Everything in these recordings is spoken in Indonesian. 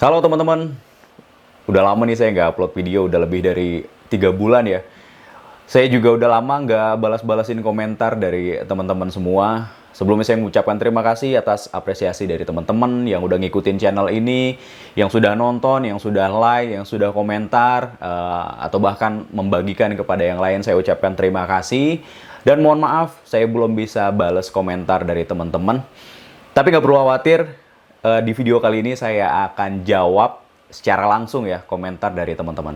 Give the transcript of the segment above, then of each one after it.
Halo teman-teman, udah lama nih saya nggak upload video, udah lebih dari 3 bulan ya. Saya juga udah lama nggak balas-balasin komentar dari teman-teman semua. Sebelumnya saya mengucapkan terima kasih atas apresiasi dari teman-teman yang udah ngikutin channel ini, yang sudah nonton, yang sudah like, yang sudah komentar, atau bahkan membagikan kepada yang lain. Saya ucapkan terima kasih. Dan mohon maaf, saya belum bisa balas komentar dari teman-teman. Tapi nggak perlu khawatir, di video kali ini saya akan jawab secara langsung ya komentar dari teman-teman.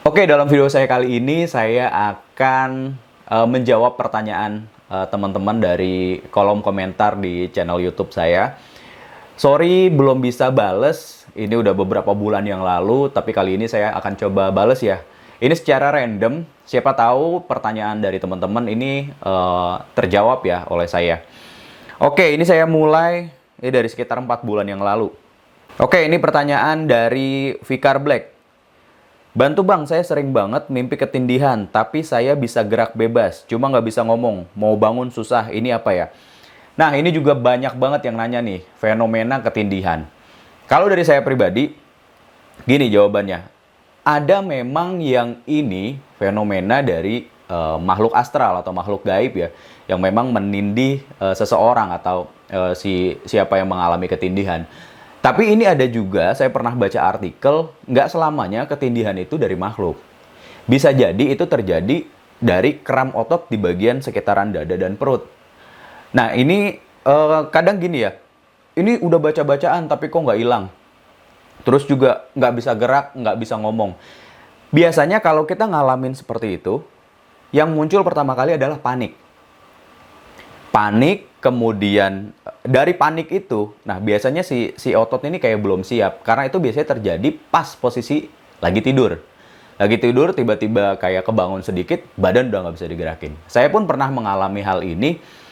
Oke, dalam video saya kali ini saya akan menjawab pertanyaan teman-teman dari kolom komentar di channel YouTube saya. Sorry belum bisa bales, ini udah beberapa bulan yang lalu, tapi kali ini saya akan coba bales ya. Ini secara random, siapa tahu pertanyaan dari teman-teman ini terjawab ya oleh saya. Oke, ini saya mulai dari sekitar 4 bulan yang lalu. Oke, ini pertanyaan dari Vikar Black. Bantu bang, saya sering banget mimpi ketindihan, tapi saya bisa gerak bebas, cuma nggak bisa ngomong. Mau bangun susah, ini apa ya? Nah, ini juga banyak banget yang nanya nih, fenomena ketindihan. Kalau dari saya pribadi, gini jawabannya. Ada memang yang ini fenomena dari makhluk astral atau makhluk gaib ya, yang memang menindih seseorang atau siapa yang mengalami ketindihan. Tapi ini ada juga, saya pernah baca artikel, nggak selamanya ketindihan itu dari makhluk. Bisa jadi itu terjadi dari kram otot di bagian sekitaran dada dan perut. Nah, ini kadang gini ya, ini udah baca-bacaan tapi kok nggak hilang. Terus juga nggak bisa gerak, nggak bisa ngomong. Biasanya kalau kita ngalamin seperti itu, yang muncul pertama kali adalah panik. Panik, kemudian dari panik itu, nah biasanya si otot ini kayak belum siap. Karena itu biasanya terjadi pas posisi lagi tidur. Lagi tidur, tiba-tiba kayak kebangun sedikit, badan udah nggak bisa digerakin. Saya pun pernah mengalami hal ini.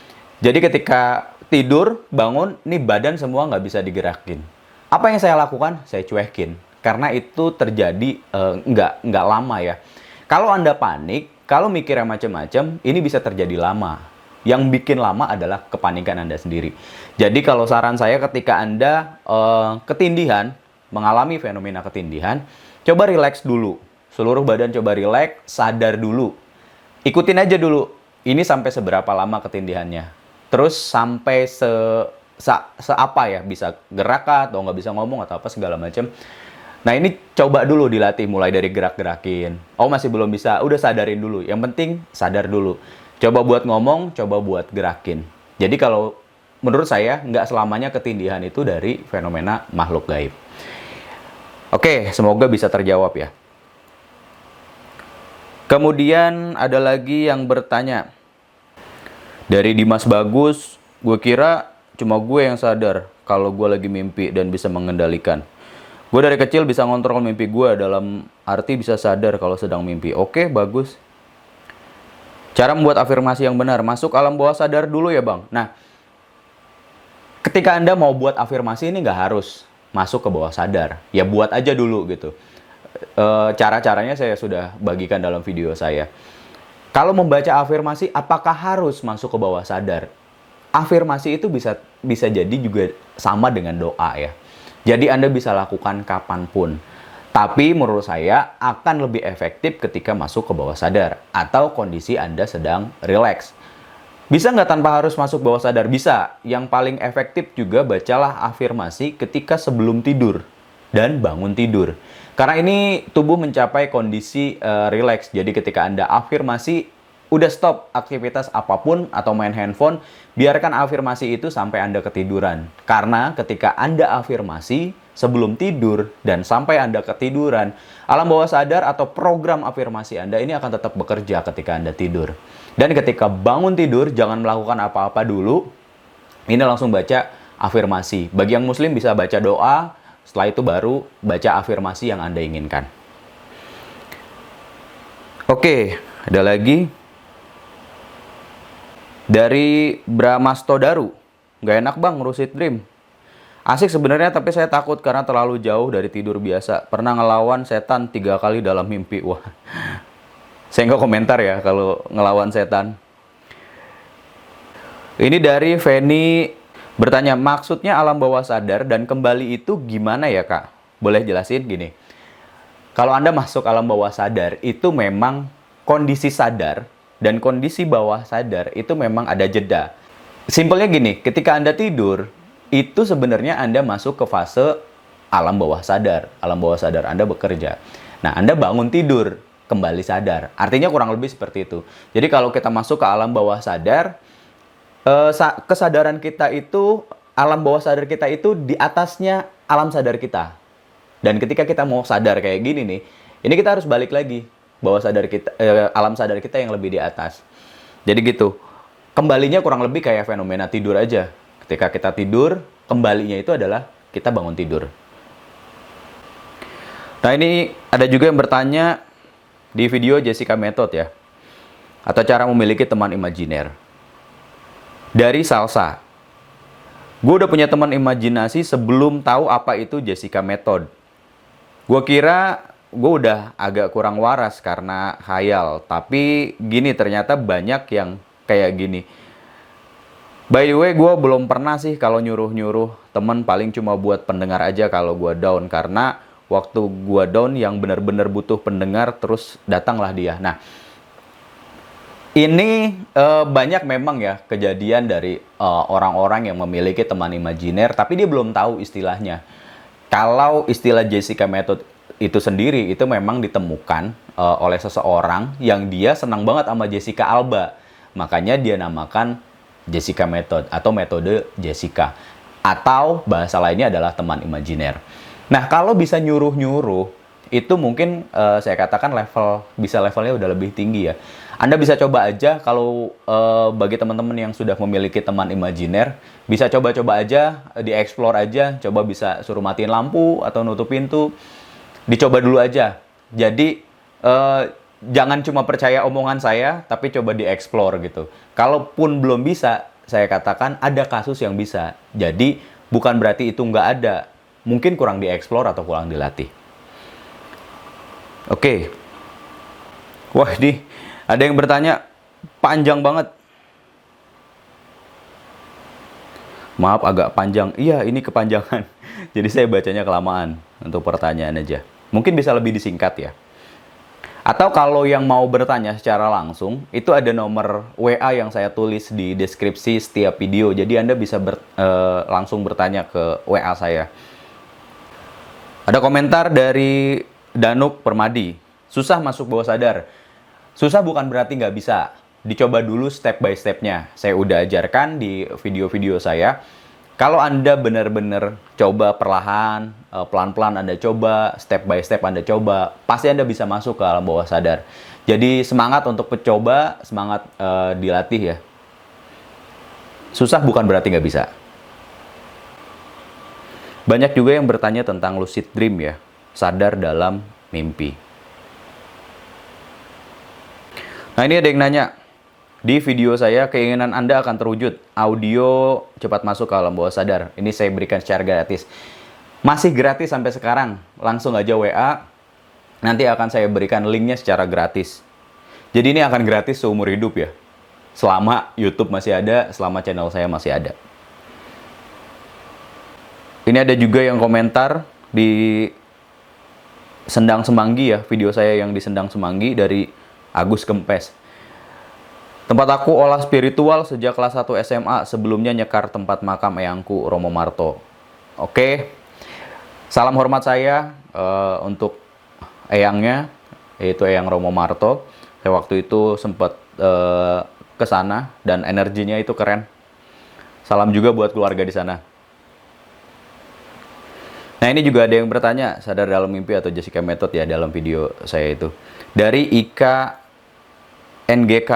Jadi ketika tidur, bangun, nih badan semua nggak bisa digerakin. Apa yang saya lakukan? Saya cuekin. Karena itu terjadi nggak lama ya. Kalau Anda panik, kalau mikirnya macam-macam, ini bisa terjadi lama. Yang bikin lama adalah kepanikan Anda sendiri. Jadi kalau saran saya ketika Anda ketindihan, mengalami fenomena ketindihan, coba rileks dulu. Seluruh badan coba rileks, sadar dulu. Ikutin aja dulu. Ini sampai seberapa lama ketindihannya. Terus sampai apa ya, bisa gerak atau nggak bisa ngomong atau apa segala macam. Nah ini coba dulu dilatih mulai dari gerak-gerakin. Oh masih belum bisa, udah sadarin dulu. Yang penting sadar dulu. Coba buat ngomong, coba buat gerakin. Jadi kalau menurut saya nggak selamanya ketindihan itu dari fenomena makhluk gaib. Oke, semoga bisa terjawab ya. Kemudian ada lagi yang bertanya. Dari Dimas Bagus, gue kira cuma gue yang sadar kalau gue lagi mimpi dan bisa mengendalikan. Gue dari kecil bisa ngontrol mimpi gue, dalam arti bisa sadar kalau sedang mimpi. Oke, bagus. Cara membuat afirmasi yang benar, masuk alam bawah sadar dulu ya bang. Nah, ketika Anda mau buat afirmasi ini nggak harus masuk ke bawah sadar. Ya buat aja dulu gitu. Cara-caranya saya sudah bagikan dalam video saya. Kalau membaca afirmasi, apakah harus masuk ke bawah sadar? Afirmasi itu bisa jadi juga sama dengan doa ya. Jadi Anda bisa lakukan kapanpun. Tapi menurut saya akan lebih efektif ketika masuk ke bawah sadar atau kondisi Anda sedang rileks. Bisa nggak tanpa harus masuk bawah sadar? Bisa. Yang paling efektif juga bacalah afirmasi ketika sebelum tidur dan bangun tidur. Karena ini tubuh mencapai kondisi rileks. Jadi ketika Anda afirmasi, udah stop aktivitas apapun atau main handphone, biarkan afirmasi itu sampai Anda ketiduran. Karena ketika Anda afirmasi sebelum tidur dan sampai Anda ketiduran, alam bawah sadar atau program afirmasi Anda ini akan tetap bekerja ketika Anda tidur. Dan ketika bangun tidur, jangan melakukan apa-apa dulu. Ini langsung baca afirmasi. Bagi yang muslim bisa baca doa, setelah itu baru baca afirmasi yang Anda inginkan. Oke, ada lagi. Dari Brahmasto Daru. Gak enak bang, lucid dream. Asik sebenarnya, tapi saya takut karena terlalu jauh dari tidur biasa. Pernah ngelawan setan 3 kali dalam mimpi. Wah, saya nggak komentar ya kalau ngelawan setan. Ini dari Feni bertanya, maksudnya alam bawah sadar dan kembali itu gimana ya Kak? Boleh jelasin gini. Kalau Anda masuk alam bawah sadar, itu memang kondisi sadar dan kondisi bawah sadar itu memang ada jeda. Simpelnya gini, ketika Anda tidur, itu sebenarnya Anda masuk ke fase alam bawah sadar. Alam bawah sadar Anda bekerja. Nah, Anda bangun tidur, kembali sadar. Artinya kurang lebih seperti itu. Jadi kalau kita masuk ke alam bawah sadar, kesadaran kita itu, alam bawah sadar kita itu di atasnya alam sadar kita. Dan ketika kita mau sadar kayak gini nih, ini kita harus balik lagi bawah sadar kita, alam sadar kita yang lebih di atas. Jadi gitu. Kembalinya kurang lebih kayak fenomena tidur aja. Ketika kita tidur, kembalinya itu adalah kita bangun tidur. Nah, ini ada juga yang bertanya di video Jessica Method ya, atau cara memiliki teman imajiner. Dari Salsa, gue udah punya teman imajinasi sebelum tahu apa itu Jessica Method. Gue kira gue udah agak kurang waras karena khayal, tapi gini ternyata banyak yang kayak gini. By the way, gue belum pernah sih kalau nyuruh-nyuruh temen, paling cuma buat pendengar aja kalau gue down. Karena waktu gue down yang benar-benar butuh pendengar, terus datanglah dia. Nah, ini banyak memang ya kejadian dari orang-orang yang memiliki teman imajiner, tapi dia belum tahu istilahnya. Kalau istilah Jessica Method itu sendiri, itu memang ditemukan oleh seseorang yang dia senang banget sama Jessica Alba. Makanya dia namakan Jessica Method atau metode Jessica. Atau bahasa lainnya adalah teman imajiner. Nah, kalau bisa nyuruh-nyuruh, itu mungkin saya katakan levelnya udah lebih tinggi ya. Anda bisa coba aja kalau bagi teman-teman yang sudah memiliki teman imajiner, bisa coba-coba aja, di-explore aja, coba bisa suruh matiin lampu atau nutup pintu, dicoba dulu aja. Jadi jangan cuma percaya omongan saya, tapi coba di-explore gitu. Kalaupun belum bisa, saya katakan ada kasus yang bisa. Jadi bukan berarti itu nggak ada, mungkin kurang di-explore atau kurang dilatih. Oke. Wah, ini ada yang bertanya panjang banget. Maaf agak panjang. Iya, ini kepanjangan. Jadi saya bacanya kelamaan untuk pertanyaan aja. Mungkin bisa lebih disingkat ya. Atau kalau yang mau bertanya secara langsung, itu ada nomor WA yang saya tulis di deskripsi setiap video. Jadi Anda bisa langsung bertanya ke WA saya. Ada komentar dari Danuk Permadi. Susah masuk bawah sadar. Susah bukan berarti nggak bisa. Dicoba dulu step by step-nya. Saya udah ajarkan di video-video saya. Kalau Anda benar-benar coba perlahan, pelan-pelan Anda coba, step by step Anda coba, pasti Anda bisa masuk ke alam bawah sadar. Jadi semangat untuk mencoba, semangat dilatih ya. Susah bukan berarti nggak bisa. Banyak juga yang bertanya tentang lucid dream ya, sadar dalam mimpi. Nah, ini ada yang nanya, di video saya keinginan Anda akan terwujud, audio cepat masuk ke alam bawah sadar. Ini saya berikan secara gratis. Masih gratis sampai sekarang, langsung aja WA, nanti akan saya berikan linknya secara gratis. Jadi ini akan gratis seumur hidup ya, selama YouTube masih ada, selama channel saya masih ada. Ini ada juga yang komentar di Sendang Semanggi ya, video saya yang di Sendang Semanggi dari Agus Kempes. Tempat aku olah spiritual sejak kelas 1 SMA, sebelumnya nyekar tempat makam eyangku Romo Marto. Oke, salam hormat saya untuk eyangnya, yaitu Eyang Romo Marto. Saya waktu itu sempat ke sana dan energinya itu keren. Salam juga buat keluarga di sana. Nah, ini juga ada yang bertanya, sadar dalam mimpi atau Jessica Method ya dalam video saya itu. Dari Ika NGK.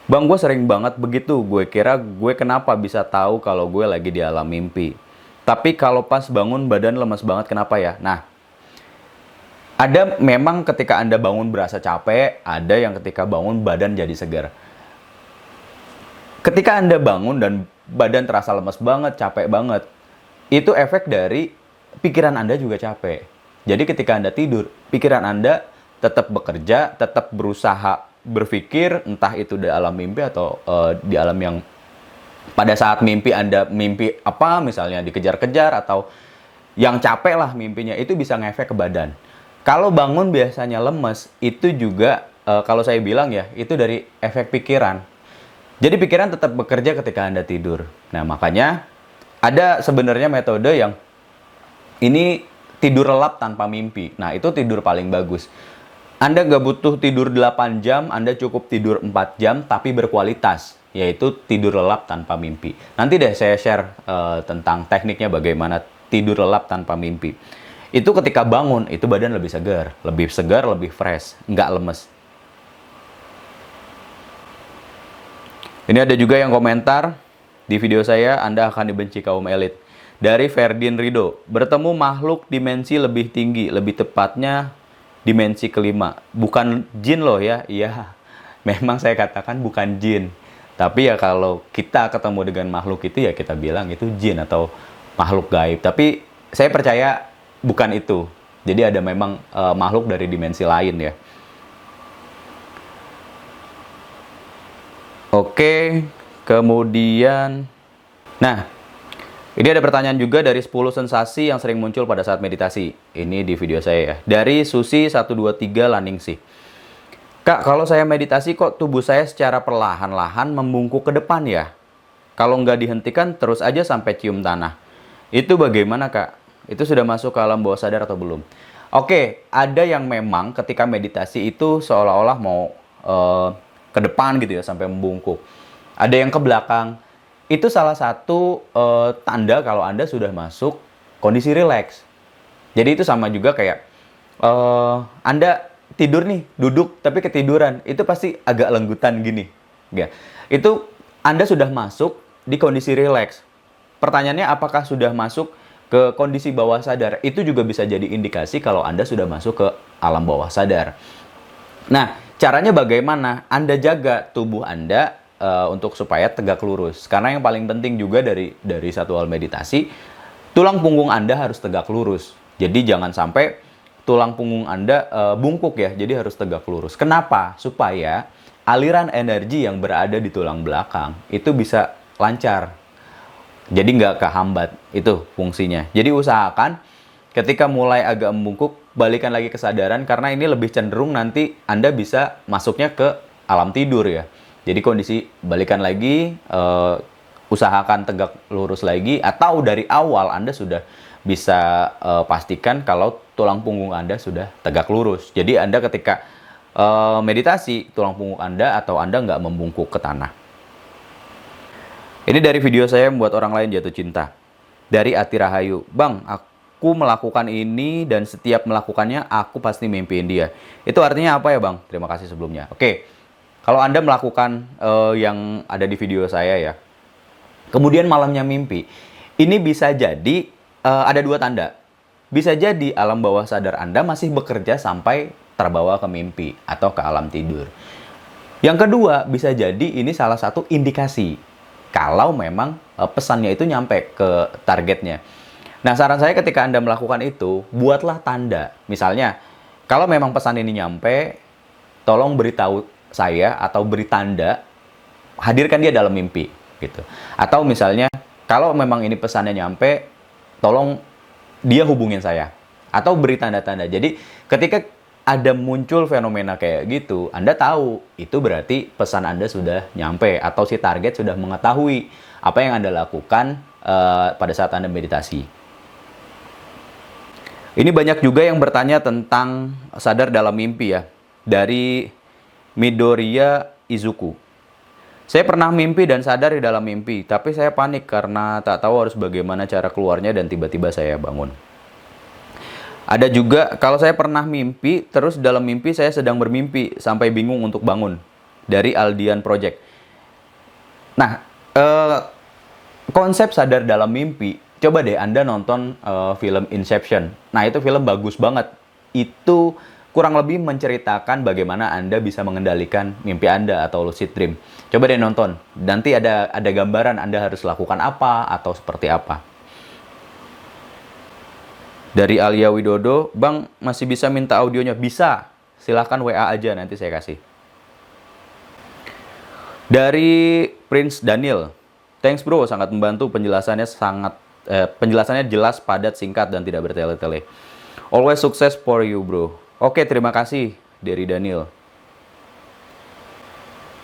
Bang, gue sering banget begitu. Gue kira gue kenapa bisa tahu kalau gue lagi di alam mimpi. Tapi kalau pas bangun badan lemas banget, kenapa ya? Nah, ada memang ketika Anda bangun berasa capek, ada yang ketika bangun badan jadi segar. Ketika Anda bangun dan badan terasa lemas banget, capek banget, itu efek dari pikiran Anda juga capek. Jadi ketika Anda tidur, pikiran Anda tetap bekerja, tetap berusaha berpikir, entah itu di alam mimpi atau di alam yang pada saat mimpi Anda mimpi apa, misalnya dikejar-kejar atau yang capek lah mimpinya, itu bisa ngefek ke badan. Kalau bangun biasanya lemes, itu juga kalau saya bilang ya, itu dari efek pikiran. Jadi pikiran tetap bekerja ketika Anda tidur. Nah, makanya ada sebenarnya metode yang ini tidur lelap tanpa mimpi. Nah, itu tidur paling bagus. Anda nggak butuh tidur 8 jam, Anda cukup tidur 4 jam, tapi berkualitas, yaitu tidur lelap tanpa mimpi. Nanti deh saya share tentang tekniknya bagaimana tidur lelap tanpa mimpi. Itu ketika bangun, itu badan lebih segar, lebih fresh, nggak lemes. Ini ada juga yang komentar di video saya, Anda akan dibenci kaum elit. Dari Ferdin Rido, bertemu makhluk dimensi lebih tinggi, lebih tepatnya dimensi kelima. Bukan jin loh ya, iya. Memang saya katakan bukan jin. Tapi ya kalau kita ketemu dengan makhluk itu ya kita bilang itu jin atau makhluk gaib. Tapi saya percaya bukan itu. Jadi ada memang makhluk dari dimensi lain ya. Oke, kemudian nah, ini ada pertanyaan juga dari 10 sensasi yang sering muncul pada saat meditasi. Ini di video saya ya. Dari Susi 123 Laningsih. Kak, kalau saya meditasi kok tubuh saya secara perlahan-lahan membungkuk ke depan ya? Kalau nggak dihentikan terus aja sampai cium tanah. Itu bagaimana Kak? Itu sudah masuk ke alam bawah sadar atau belum? Oke, ada yang memang ketika meditasi itu seolah-olah mau ke depan gitu ya sampai membungkuk. Ada yang ke belakang. Itu salah satu tanda kalau Anda sudah masuk kondisi rileks. Jadi itu sama juga kayak Anda tidur nih, duduk tapi ketiduran. Itu pasti agak lenggutan gini. Ya. Itu Anda sudah masuk di kondisi rileks. Pertanyaannya apakah sudah masuk ke kondisi bawah sadar? Itu juga bisa jadi indikasi kalau Anda sudah masuk ke alam bawah sadar. Nah, caranya bagaimana? Anda jaga tubuh Anda untuk supaya tegak lurus. Karena yang paling penting juga dari satu hal meditasi, tulang punggung Anda harus tegak lurus. Jadi jangan sampai tulang punggung Anda bungkuk ya. Jadi harus tegak lurus. Kenapa? Supaya aliran energi yang berada di tulang belakang itu bisa lancar. Jadi nggak kehambat. Itu fungsinya. Jadi usahakan ketika mulai agak membungkuk, balikan lagi kesadaran karena ini lebih cenderung nanti Anda bisa masuknya ke alam tidur ya. Jadi kondisi balikan lagi, usahakan tegak lurus lagi, atau dari awal Anda sudah bisa pastikan kalau tulang punggung Anda sudah tegak lurus. Jadi Anda ketika meditasi, tulang punggung Anda atau Anda nggak membungkuk ke tanah. Ini dari video saya membuat orang lain jatuh cinta. Dari Ati Rahayu. Bang, aku melakukan ini dan setiap melakukannya aku pasti mimpiin dia. Itu artinya apa ya Bang? Terima kasih sebelumnya. Oke. Kalau Anda melakukan yang ada di video saya ya, kemudian malamnya mimpi, ini bisa jadi ada dua tanda. Bisa jadi alam bawah sadar Anda masih bekerja sampai terbawa ke mimpi atau ke alam tidur. Yang kedua, bisa jadi ini salah satu indikasi kalau memang pesannya itu nyampe ke targetnya. Nah, saran saya ketika Anda melakukan itu, buatlah tanda. Misalnya, kalau memang pesan ini nyampe, tolong beritahu saya atau beri tanda, hadirkan dia dalam mimpi gitu. Atau misalnya kalau memang ini pesannya nyampe, tolong dia hubungin saya atau beri tanda-tanda. Jadi ketika ada muncul fenomena kayak gitu, Anda tahu itu berarti pesan Anda sudah nyampe atau si target sudah mengetahui apa yang Anda lakukan pada saat Anda meditasi. Ini banyak juga yang bertanya tentang sadar dalam mimpi ya. Dari Midoriya Izuku. Saya pernah mimpi dan sadar di dalam mimpi, tapi saya panik karena tak tahu harus bagaimana cara keluarnya dan tiba-tiba saya bangun. Ada juga, kalau saya pernah mimpi, terus dalam mimpi saya sedang bermimpi sampai bingung untuk bangun. Dari Aldian Project. Nah, konsep sadar dalam mimpi, coba deh Anda nonton film Inception. Nah, itu film bagus banget. Itu kurang lebih menceritakan bagaimana Anda bisa mengendalikan mimpi Anda atau lucid dream. Coba deh nonton. Nanti ada gambaran Anda harus lakukan apa atau seperti apa. Dari Alia Widodo, Bang masih bisa minta audionya? Bisa, silahkan WA aja nanti saya kasih. Dari Prince Daniel, thanks bro, sangat membantu, penjelasannya jelas, padat, singkat, dan tidak bertele-tele. Always sukses for you bro. Oke, terima kasih dari Daniel.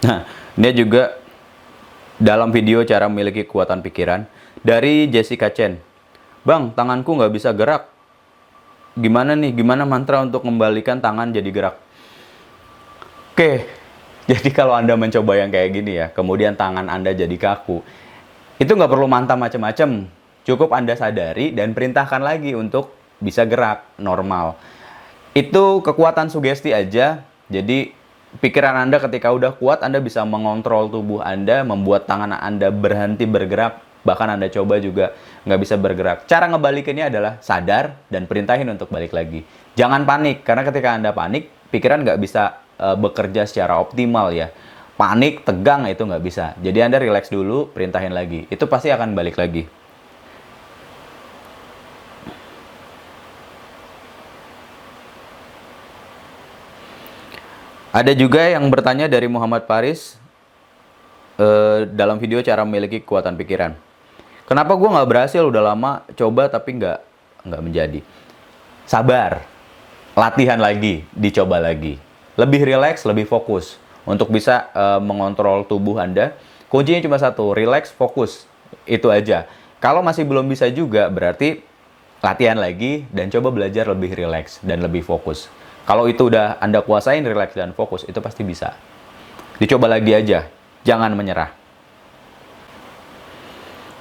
Nah, ini juga dalam video cara memiliki kekuatan pikiran dari Jessica Chen. Bang, tanganku nggak bisa gerak. Gimana nih? Gimana mantra untuk membalikan tangan jadi gerak? Oke, jadi kalau Anda mencoba yang kayak gini ya, kemudian tangan Anda jadi kaku, itu nggak perlu mantap macam-macam. Cukup Anda sadari dan perintahkan lagi untuk bisa gerak normal. Itu kekuatan sugesti aja. Jadi pikiran Anda ketika udah kuat, Anda bisa mengontrol tubuh Anda, membuat tangan Anda berhenti bergerak. Bahkan Anda coba juga nggak bisa bergerak. Cara ngebalikinnya adalah sadar dan perintahin untuk balik lagi. Jangan panik, karena ketika Anda panik, pikiran nggak bisa bekerja secara optimal ya. Panik, tegang, itu nggak bisa. Jadi Anda relax dulu, perintahin lagi. Itu pasti akan balik lagi. Ada juga yang bertanya dari Muhammad Paris dalam video cara memiliki kekuatan pikiran. Kenapa gue nggak berhasil? Udah lama coba tapi nggak menjadi. Sabar, latihan lagi, dicoba lagi. Lebih rileks, lebih fokus. Untuk bisa mengontrol tubuh Anda, kuncinya cuma satu, rileks, fokus. Itu aja. Kalau masih belum bisa juga, berarti latihan lagi dan coba belajar lebih rileks dan lebih fokus. Kalau itu udah Anda kuasain rileks dan fokus, itu pasti bisa. Dicoba lagi aja, jangan menyerah.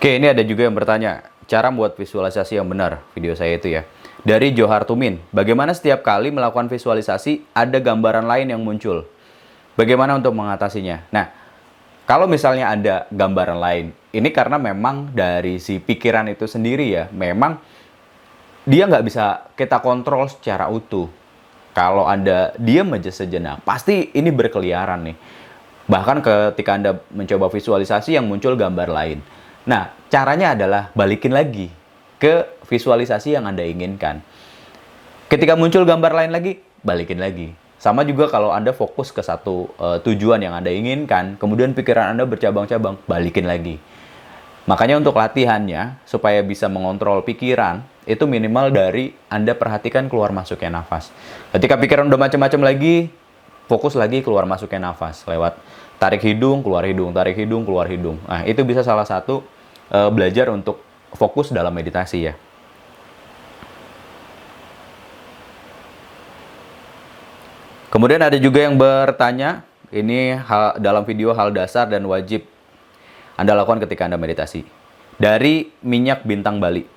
Oke, ini ada juga yang bertanya, cara membuat visualisasi yang benar, video saya itu ya. Dari Johar Tumin, bagaimana setiap kali melakukan visualisasi ada gambaran lain yang muncul? Bagaimana untuk mengatasinya? Nah, kalau misalnya ada gambaran lain, ini karena memang dari si pikiran itu sendiri ya, memang dia nggak bisa kita kontrol secara utuh. Kalau Anda diam aja sejenak, pasti ini berkeliaran nih. Bahkan ketika Anda mencoba visualisasi yang muncul gambar lain. Nah, caranya adalah balikin lagi ke visualisasi yang Anda inginkan. Ketika muncul gambar lain lagi, balikin lagi. Sama juga kalau Anda fokus ke satu tujuan yang Anda inginkan, kemudian pikiran Anda bercabang-cabang, balikin lagi. Makanya untuk latihannya, supaya bisa mengontrol pikiran, itu minimal dari Anda perhatikan keluar masuknya nafas. Ketika pikiran udah macam-macam lagi, fokus lagi keluar masuknya nafas. Lewat tarik hidung, keluar hidung, tarik hidung, keluar hidung. Nah, itu bisa salah satu belajar untuk fokus dalam meditasi ya. Kemudian ada juga yang bertanya, ini dalam video hal dasar dan wajib Anda lakukan ketika Anda meditasi. Dari Minyak Bintang Bali.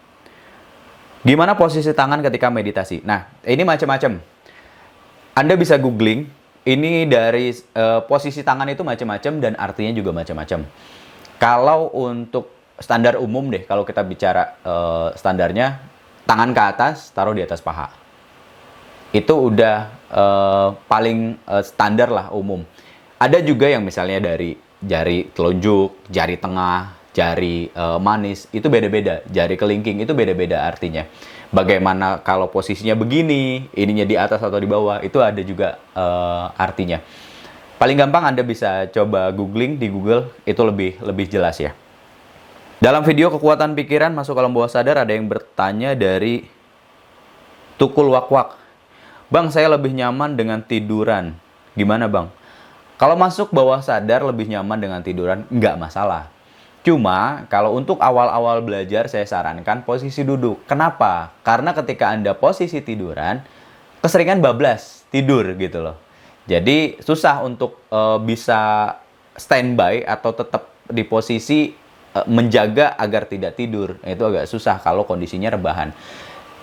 Gimana posisi tangan ketika meditasi? Nah, ini macam-macam. Anda bisa googling, ini dari posisi tangan itu macam-macam dan artinya juga macam-macam. Kalau untuk standar umum deh, kalau kita bicara standarnya, tangan ke atas, taruh di atas paha. Itu udah paling standar lah umum. Ada juga yang misalnya dari jari telunjuk, jari tengah, jari manis, itu beda-beda. Jari kelingking itu beda-beda artinya. Bagaimana kalau posisinya begini, ininya di atas atau di bawah, itu ada juga artinya. Paling gampang Anda bisa coba googling di Google, itu lebih jelas ya. Dalam video kekuatan pikiran masuk alam bawah sadar, ada yang bertanya dari Tukul Wakwak. Bang, saya lebih nyaman dengan tiduran. Gimana bang? Kalau masuk bawah sadar lebih nyaman dengan tiduran, nggak masalah. Cuma, kalau untuk awal-awal belajar, saya sarankan posisi duduk. Kenapa? Karena ketika Anda posisi tiduran, keseringan bablas, tidur gitu loh. Jadi, susah untuk bisa standby atau tetap di posisi menjaga agar tidak tidur. Itu agak susah kalau kondisinya rebahan.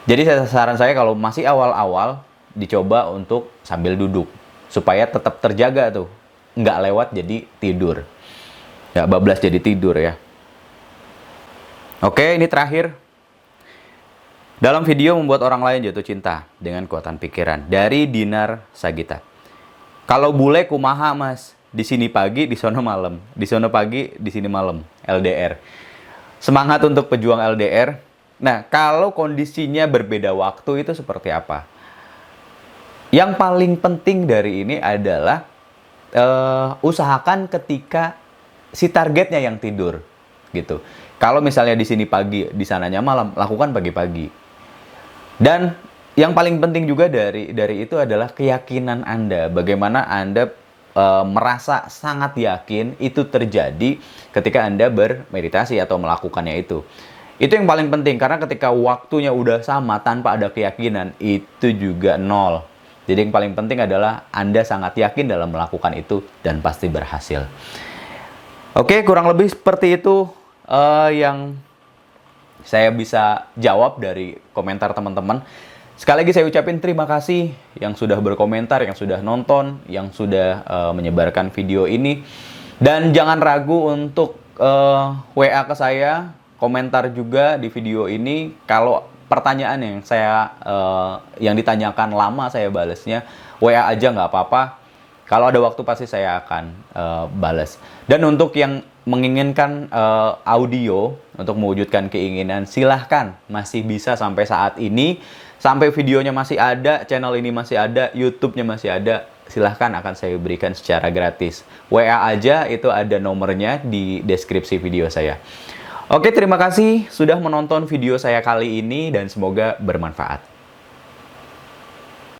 Jadi, saran saya kalau masih awal-awal, dicoba untuk sambil duduk. Supaya tetap terjaga tuh. Nggak lewat jadi tidur. Nggak bablas jadi tidur ya. Oke, ini terakhir. Dalam video membuat orang lain jatuh cinta dengan kekuatan pikiran. Dari Dinar Sagita. Kalau bule kumaha mas. Di sini pagi, di sono malam. Di sono pagi, di sini malam. LDR. Semangat untuk pejuang LDR. Nah, kalau kondisinya berbeda waktu itu seperti apa? Yang paling penting dari ini adalah usahakan ketika si targetnya yang tidur, gitu. Kalau misalnya di sini pagi, di sananya malam, lakukan pagi-pagi. Dan yang paling penting juga dari itu adalah keyakinan Anda. Bagaimana Anda merasa sangat yakin itu terjadi ketika Anda bermeditasi atau melakukannya itu. Itu yang paling penting, karena ketika waktunya udah sama tanpa ada keyakinan, itu juga nol. Jadi yang paling penting adalah Anda sangat yakin dalam melakukan itu dan pasti berhasil. Oke, kurang lebih seperti itu yang saya bisa jawab dari komentar teman-teman. Sekali lagi saya ucapin terima kasih yang sudah berkomentar, yang sudah nonton, yang sudah menyebarkan video ini. Dan jangan ragu untuk WA ke saya, komentar juga di video ini. Kalau pertanyaan yang ditanyakan lama saya balesnya, WA aja nggak apa-apa. Kalau ada waktu pasti saya akan balas. Dan untuk yang menginginkan audio untuk mewujudkan keinginan, silahkan, masih bisa sampai saat ini, sampai videonya masih ada, channel ini masih ada, YouTube-nya masih ada, silahkan akan saya berikan secara gratis. WA aja, itu ada nomornya di deskripsi video saya. Oke, terima kasih sudah menonton video saya kali ini dan semoga bermanfaat.